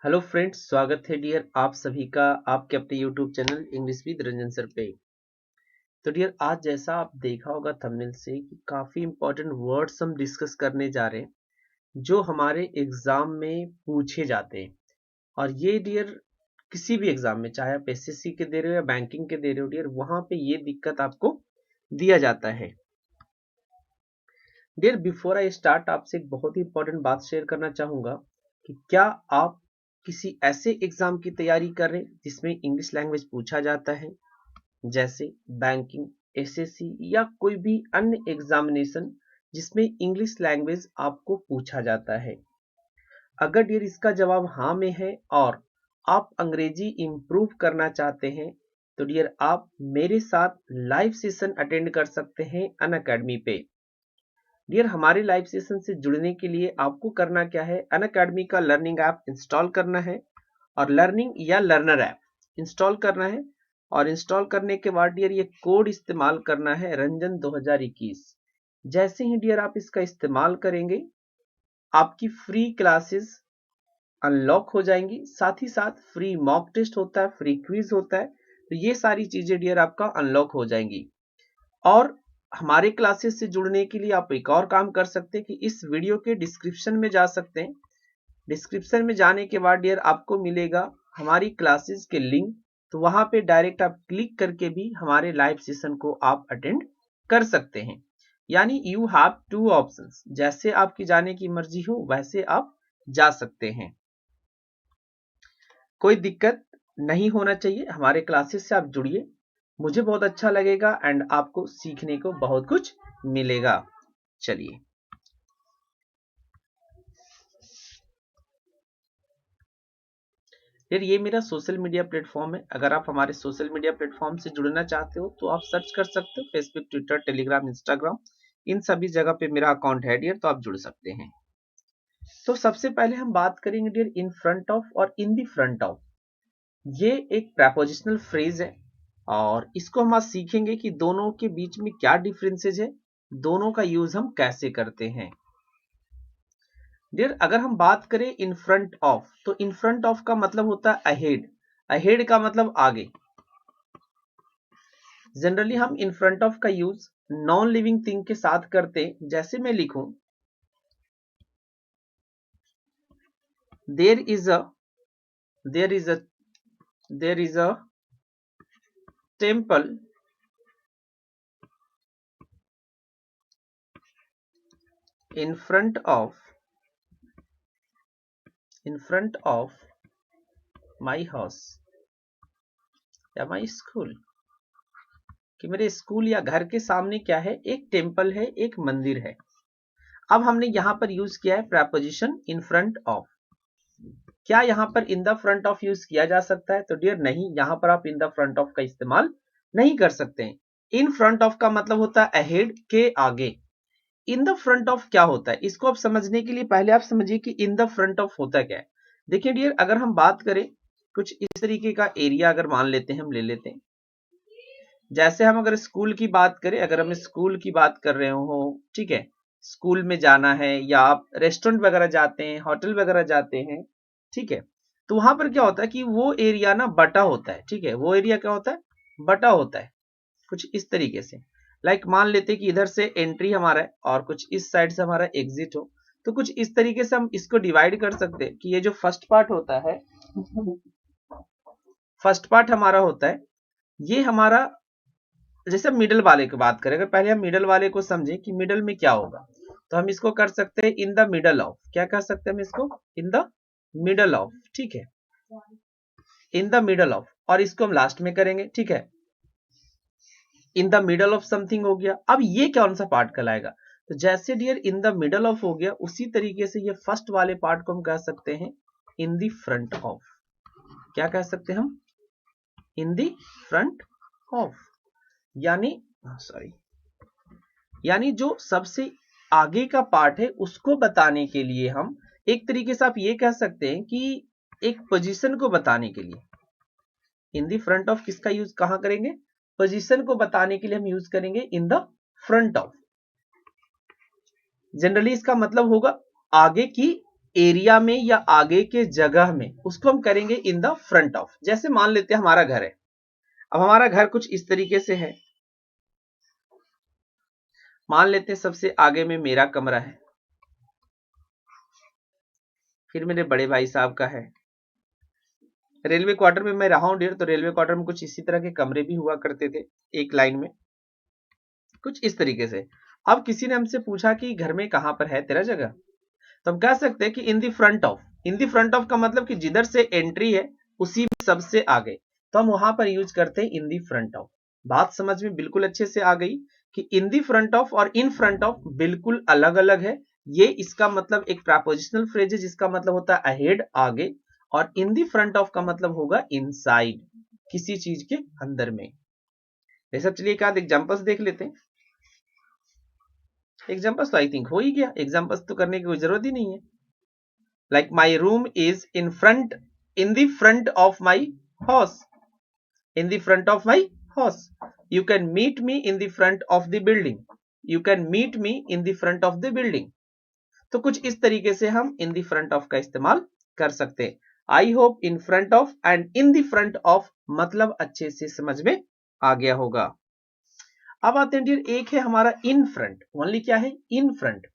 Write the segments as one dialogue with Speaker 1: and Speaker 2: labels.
Speaker 1: Hello friends, स्वागत है dear आप सभी का आपके अपने YouTube channel English with Ranjan sir पे। तो डियर आज जैसा आप देखा होगा थंबनेल से कि काफी इंपॉर्टेंट वर्ड्स हम डिस्कस करने जा रहे हैं जो हमारे एग्जाम में पूछे जाते हैं। और ये डियर किसी भी एग्जाम में, चाहे आप एसएससी के दे रहे हो या बैंकिंग के दे रहे हो डियर, वहां पे ये दिक्कत आपको दिया जाता है। डियर बिफोर आई स्टार्ट आपसे एक बहुत ही इंपॉर्टेंट बात शेयर करना चाहूंगा कि क्या आप किसी ऐसे एग्जाम की तैयारी कर रहे हैं जिसमें इंग्लिश लैंग्वेज पूछा जाता है, जैसे बैंकिंग, एसएससी या कोई भी अन्य एग्जामिनेशन जिसमें इंग्लिश लैंग्वेज आपको पूछा जाता है। अगर डियर इसका जवाब हाँ में है और आप अंग्रेजी इंप्रूव करना चाहते हैं तो डियर आप मेरे साथ लाइव सेशन अटेंड कर सकते हैं अनअकैडमी पे। डियर हमारे लाइव सेशन से जुड़ने के लिए आपको करना क्या है, अनअकैडमी का लर्निंग ऐप इंस्टॉल करना है और लर्निंग या लर्नर ऐप इंस्टॉल करना है। और इंस्टॉल करने के बाद डियर ये कोड इस्तेमाल करना है रंजन 2021। जैसे ही डियर आप इसका इस्तेमाल करेंगे आपकी फ्री क्लासेस अनलॉक हो जाएंगी, साथ ही साथ फ्री मॉक टेस्ट होता है, फ्री क्विज होता है। तो ये सारी चीजें डियर आपका अनलॉक हो जाएंगी। और हमारे क्लासेस से जुड़ने के लिए आप एक और काम कर सकते हैं कि इस वीडियो के डिस्क्रिप्शन में जा सकते हैं। डिस्क्रिप्शन में जाने के बाद डियर आपको मिलेगा हमारी क्लासेस के लिंक, तो वहां पे डायरेक्ट आप क्लिक करके भी हमारे लाइव सेशन को आप अटेंड कर सकते हैं। यानी यू हैव टू ऑप्शंस, जैसे आपकी जाने की मर्जी हो वैसे आप जा सकते हैं। कोई दिक्कत नहीं होना चाहिए, हमारे क्लासेस से आप जुड़िए, मुझे बहुत अच्छा लगेगा एंड आपको सीखने को बहुत कुछ मिलेगा। चलिए फिर ये मेरा सोशल मीडिया प्लेटफॉर्म है। अगर आप हमारे सोशल मीडिया प्लेटफॉर्म से जुड़ना चाहते हो तो आप सर्च कर सकते हो फेसबुक, ट्विटर, टेलीग्राम, इंस्टाग्राम, इन सभी जगह पे मेरा अकाउंट है डियर, तो आप जुड़ सकते हैं। तो सबसे पहले हम बात करेंगे डियर इन फ्रंट ऑफ और इन दी फ्रंट ऑफ। ये एक प्रेपोजिशनल फ्रेज है और इसको हम आज सीखेंगे कि दोनों के बीच में क्या डिफरेंसेज है, दोनों का यूज हम कैसे करते हैं। डियर अगर हम बात करें इन फ्रंट ऑफ, तो इन फ्रंट ऑफ का मतलब होता है अहेड। अहेड का मतलब आगे। जनरली हम इन फ्रंट ऑफ का यूज नॉन लिविंग थिंग के साथ करते हैं। जैसे मैं लिखूं there is a there is a there is a temple in front of my house या my school, कि मेरे स्कूल या घर के सामने क्या है, एक टेम्पल है, एक मंदिर है। अब हमने यहां पर यूज किया है प्रेपोजिशन इन फ्रंट ऑफ। क्या यहां पर इन द फ्रंट ऑफ यूज किया जा सकता है? तो डियर नहीं, यहां पर आप इन द फ्रंट ऑफ का इस्तेमाल नहीं कर सकते हैं। इन फ्रंट ऑफ का मतलब होता है अहेड, के आगे। इन द फ्रंट ऑफ क्या होता है, इसको आप समझने के लिए पहले आप समझिए कि इन द फ्रंट ऑफ होता क्या है। देखिए डियर अगर हम बात करें कुछ इस तरीके का एरिया, अगर मान लेते हैं, हम ले लेते हैं, जैसे हम अगर स्कूल की बात करें, अगर हम स्कूल की बात कर रहे हो, ठीक है, स्कूल में जाना है या आप रेस्टोरेंट वगैरह जाते हैं, होटल वगैरह जाते हैं, ठीक है, तो वहां पर क्या होता है कि वो एरिया ना बटा होता है। ठीक है, वो एरिया क्या होता है, बटा होता है कुछ इस तरीके से। लाइक मान लेते कि इधर से एंट्री हमारा है और कुछ इस साइड से हमारा एग्जिट हो, तो कुछ इस तरीके से हम इसको डिवाइड कर सकते हैं कि ये जो फर्स्ट पार्ट होता है, फर्स्ट पार्ट हमारा होता है, ये हमारा, जैसे मिडल वाले की बात करें, अगर पहले हम मिडल वाले को समझें कि मिडल में क्या होगा, तो हम इसको कर सकते हैं इन द मिडल ऑफ। क्या कर सकते हैं हम इसको, इन द मिडल ऑफ। ठीक है, इन द मिडल ऑफ, और इसको हम लास्ट में करेंगे। ठीक है, इन द मिडल ऑफ समथिंग हो गया। अब ये कौन सा पार्ट कहलाएगा, तो जैसे deer in the middle of हो गया, उसी तरीके से ये फर्स्ट वाले पार्ट को हम कह सकते हैं इन द फ्रंट ऑफ। क्या कह सकते हैं हम, इन द फ्रंट ऑफ। यानी सॉरी, यानी जो सबसे आगे का पार्ट है उसको बताने के लिए हम, एक तरीके से आप ये कह सकते हैं कि एक पोजीशन को बताने के लिए इन द फ्रंट ऑफ किसका यूज कहां करेंगे, पोजीशन को बताने के लिए हम यूज करेंगे इन द फ्रंट ऑफ। जनरली इसका मतलब होगा आगे की एरिया में या आगे के जगह में, उसको हम करेंगे इन द फ्रंट ऑफ। जैसे मान लेते हैं हमारा घर है, अब हमारा घर कुछ इस तरीके से है, मान लेते हैं सबसे आगे में मेरा कमरा है, फिर मेरे बड़े भाई साहब का है। रेलवे क्वार्टर में मैं रहा हूं डियर, तो रेलवे क्वार्टर में कुछ इसी तरह के कमरे भी हुआ करते थे एक लाइन में, कुछ इस तरीके से। अब किसी ने हमसे पूछा कि घर में कहां पर है तेरा जगह, तो हम कह सकते हैं कि in the front of. In the front of का मतलब कि जिधर से एंट्री है उसी में सबसे आगे, तो हम वहां पर यूज करते हैं इन दी फ्रंट ऑफ। बात समझ में बिल्कुल अच्छे से आ गई कि इन दी फ्रंट ऑफ और इन फ्रंट ऑफ बिल्कुल अलग अलग है। ये इसका मतलब एक प्रीपोजिशनल फ्रेज है जिसका मतलब होता है अहेड, आगे, और इन दी फ्रंट ऑफ का मतलब होगा इनसाइड, किसी चीज के अंदर में। जैसे चलिए एक आध एग्जांपल्स देख लेते हैं। एग्जांपल्स तो आई थिंक हो ही गया, एग्जांपल्स तो करने की कोई जरूरत ही नहीं है। Like my room is in the front of my house, in the front of my house. You can meet me in the front of the building, you can meet me in the front of the building. तो कुछ इस तरीके से हम इन the front of का इस्तेमाल कर सकते हैं। I hope in front of and in the front of मतलब अच्छे से समझ में आ गया होगा। अब आते हैं डियर, एक है हमारा इन फ्रंट। ओनली क्या है? In front.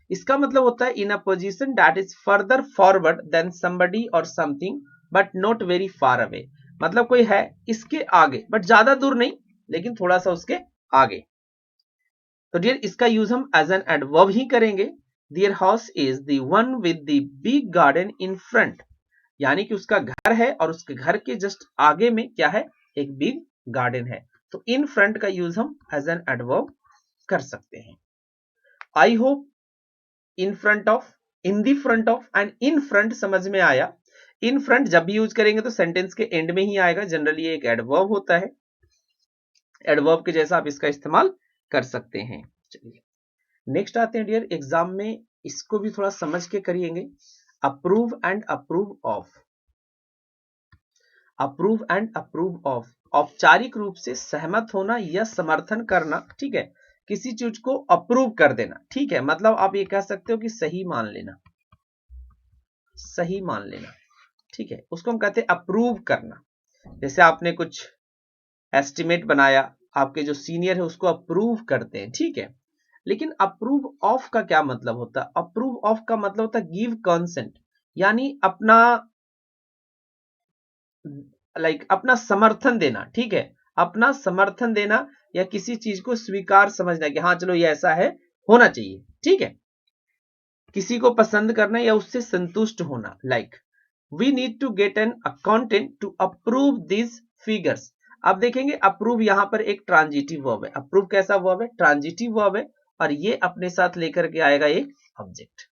Speaker 1: इसका मतलब होता है in a position that is further forward than somebody or something but not very far away. मतलब कोई है इसके आगे बट ज्यादा दूर नहीं, लेकिन थोड़ा सा उसके आगे। तो डियर इसका यूज हम एज एन एडवर्ब ही करेंगे। Their house is the one with the big garden in front, यानी कि उसका घर है और उसके घर के जस्ट आगे में क्या है? एक बिग गार्डन है। तो इन फ्रंट का यूज हम एज एन एडवर्ब कर सकते हैं। I hope in front of, in the front of and in front समझ में आया। इन फ्रंट जब भी यूज करेंगे तो सेंटेंस के एंड में ही आएगा, जनरली एक एडवर्ब होता है। एडवर्ब के जैसा आप इसका इस्तेमाल कर सकते हैं। चलिए नेक्स्ट आते हैं डियर, एग्जाम में इसको भी थोड़ा समझ के करिएंगे। Approve and approve of, approve and approve of, औपचारिक रूप से सहमत होना या समर्थन करना, ठीक है, किसी चीज को अप्रूव कर देना, ठीक है, मतलब आप ये कह सकते हो कि सही मान लेना, सही मान लेना, ठीक है, उसको हम कहते हैं अप्रूव करना। जैसे आपने कुछ एस्टिमेट बनाया, आपके जो सीनियर है उसको अप्रूव करते हैं, ठीक है। लेकिन अप्रूव ऑफ का क्या मतलब होता है? अप्रूव ऑफ का मतलब होता है गिव कंसेंट, यानी अपना अपना समर्थन देना, ठीक है, अपना समर्थन देना या किसी चीज को स्वीकार समझना कि हाँ चलो ये ऐसा है, होना चाहिए, ठीक है, किसी को पसंद करना या उससे संतुष्ट होना। Like we need to get an accountant to approve this figures. अब देखेंगे अप्रूव यहां पर एक ट्रांजिटिव वर्ब है। अप्रूव कैसा वर्ब है? ट्रांजिटिव वर्ब है, और ये अपने साथ लेकर के आएगा एक ऑब्जेक्ट।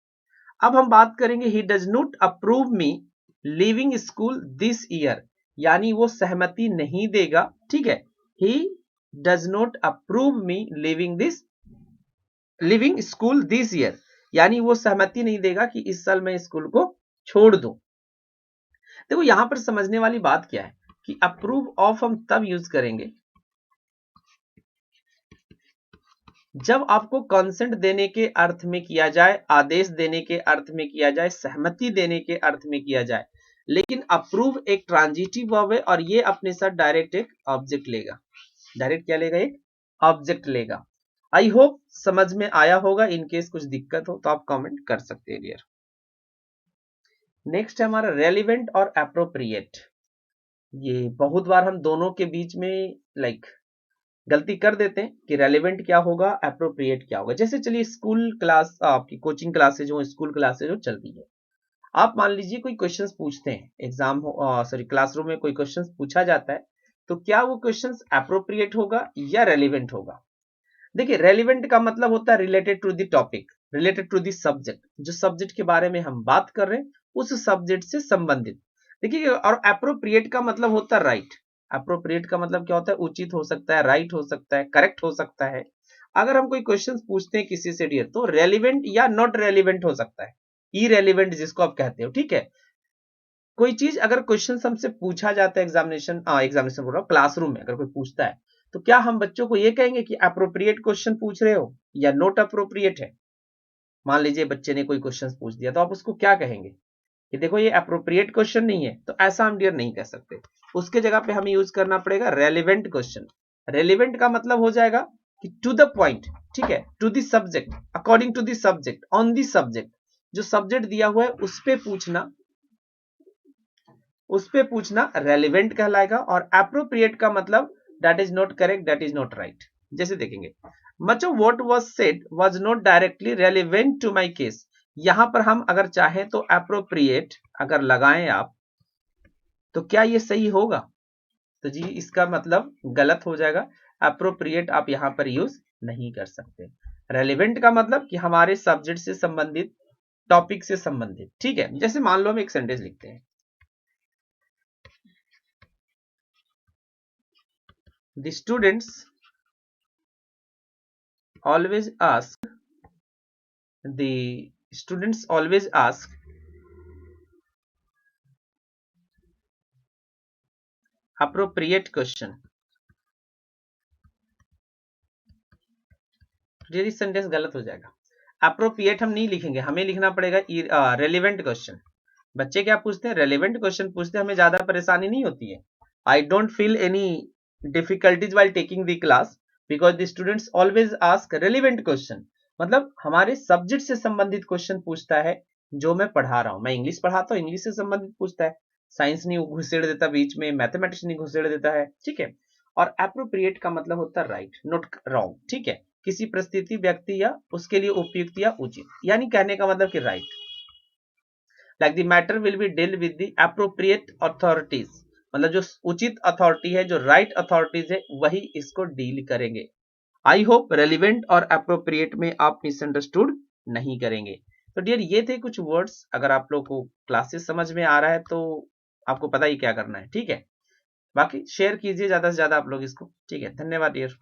Speaker 1: अब हम बात करेंगे he does not approve me living school this year, यानी वो सहमति नहीं देगा, ठीक है, he does not approve me living school this year, यानी वो सहमति नहीं देगा कि इस साल मैं स्कूल को छोड़ दूं। देखो यहां पर समझने वाली बात क्या है कि अप्रूव ऑफ हम तब यूज करेंगे जब आपको कंसेंट देने के अर्थ में किया जाए, आदेश देने के अर्थ में किया जाए, सहमति देने के अर्थ में किया जाए। लेकिन अप्रूव एक ट्रांजिटिव वर्ब है और ये अपने साथ डायरेक्ट एक ऑब्जेक्ट लेगा। डायरेक्ट क्या लेगा? एक ऑब्जेक्ट लेगा। आई होप समझ में आया होगा। इन केस कुछ दिक्कत हो तो आप कमेंट कर सकते हैं डियर। नेक्स्ट है हमारा रेलिवेंट और एप्रोप्रिएट। ये बहुत बार हम दोनों के बीच में गलती कर देते हैं कि रेलिवेंट क्या होगा, एप्रोप्रिएट क्या होगा। जैसे चलिए स्कूल क्लास, आपकी कोचिंग क्लासेज हो, स्कूल क्लासेज हो चल रही है, आप मान लीजिए कोई क्वेश्चंस पूछते हैं, एग्जाम हो सॉरी क्लासरूम में कोई क्वेश्चंस पूछा जाता है, तो क्या वो क्वेश्चंस एप्रोप्रिएट होगा या रेलिवेंट होगा? देखिए रेलिवेंट का मतलब होता है related to the topic, related to the subject, जो सब्जेक्ट के बारे में हम बात कर रहे हैं उस सब्जेक्ट से संबंधित। देखिए और एप्रोप्रिएट का मतलब होता है राइट। एप्रोप्रिएट का मतलब क्या होता है? उचित हो सकता है, राइट हो सकता है, करेक्ट हो सकता है। अगर हम कोई क्वेश्चन पूछते हैं किसी से डियर, तो रेलिवेंट या नॉट रेलिवेंट हो सकता है, इरेलीवेंट जिसको आप कहते हो, ठीक है। कोई चीज अगर क्वेश्चन हमसे पूछा जाता है एग्जामिनेशन बोल रहा हूं, क्लासरूम में अगर कोई पूछता है, तो क्या हम बच्चों को ये कहेंगे कि अप्रोप्रिएट क्वेश्चन पूछ रहे हो या नॉट अप्रोप्रिएट है? मान लीजिए बच्चे ने कोई क्वेश्चन पूछ दिया तो आप उसको क्या कहेंगे कि देखो ये अप्रोप्रिएट क्वेश्चन नहीं है, तो ऐसा हम डियर नहीं कह सकते। उसके जगह पे हमें यूज करना पड़ेगा रेलिवेंट क्वेश्चन। रेलिवेंट का मतलब हो जाएगा कि टू द पॉइंट, ठीक है, to the subject, according to the subject, on the subject, जो सब्जेक्ट दिया हुआ है उस पे पूछना रेलिवेंट कहलाएगा। और एप्रोप्रिएट का मतलब that is not correct, that is not right. जैसे देखेंगे much of what was said was not directly relevant to my case. यहां पर हम अगर चाहें तो एप्रोप्रिएट अगर लगाएं आप, तो क्या ये सही होगा? तो जी इसका मतलब गलत हो जाएगा। एप्रोप्रिएट आप यहां पर यूज नहीं कर सकते। रेलिवेंट का मतलब कि हमारे सब्जेक्ट से संबंधित, टॉपिक से संबंधित, ठीक है। जैसे मान लो हम एक सेंटेंस लिखते हैं, the students always ask appropriate question। ये सेंटेंस गलत हो जाएगा। अप्रोप्रिएट हम नहीं लिखेंगे, हमें लिखना पड़ेगा रेलिवेंट क्वेश्चन। बच्चे क्या पूछते हैं? रेलिवेंट क्वेश्चन पूछते हैं, हमें ज्यादा परेशानी नहीं होती है। I don't feel any difficulties while taking the class because the students always ask relevant question. मतलब हमारे सब्जेक्ट से संबंधित क्वेश्चन पूछता है जो मैं पढ़ा रहा हूं। मैं इंग्लिश पढ़ाता हूं, इंग्लिश से संबंधित पूछता है, साइंस नहीं घुसेड़ देता बीच में, मैथमेटिक्स नहीं घुसेड़ देता है, ठीक है। और एप्रोप्रिएट का मतलब होता है राइट, नॉट रॉन्ग, ठीक है। किसी परिस्थिति, व्यक्ति या उसके लिए उपयुक्त या उचित, यानी कहने का मतलब कि right. Like the matter will be deal with the appropriate authorities, मतलब जो उचित अथॉरिटी है, जो राइट अथॉरिटीज है, वही इसको डील करेंगे। आई होप रेलिवेंट और एप्रोप्रिएट में आप मिसअंडरस्टूड नहीं करेंगे। तो डियर ये थे कुछ वर्ड्स। अगर आप लोग को क्लासेस समझ में आ रहा है तो आपको पता ही क्या करना है, ठीक है। बाकी शेयर कीजिए ज्यादा से ज्यादा आप लोग इसको, ठीक है। धन्यवाद डियर।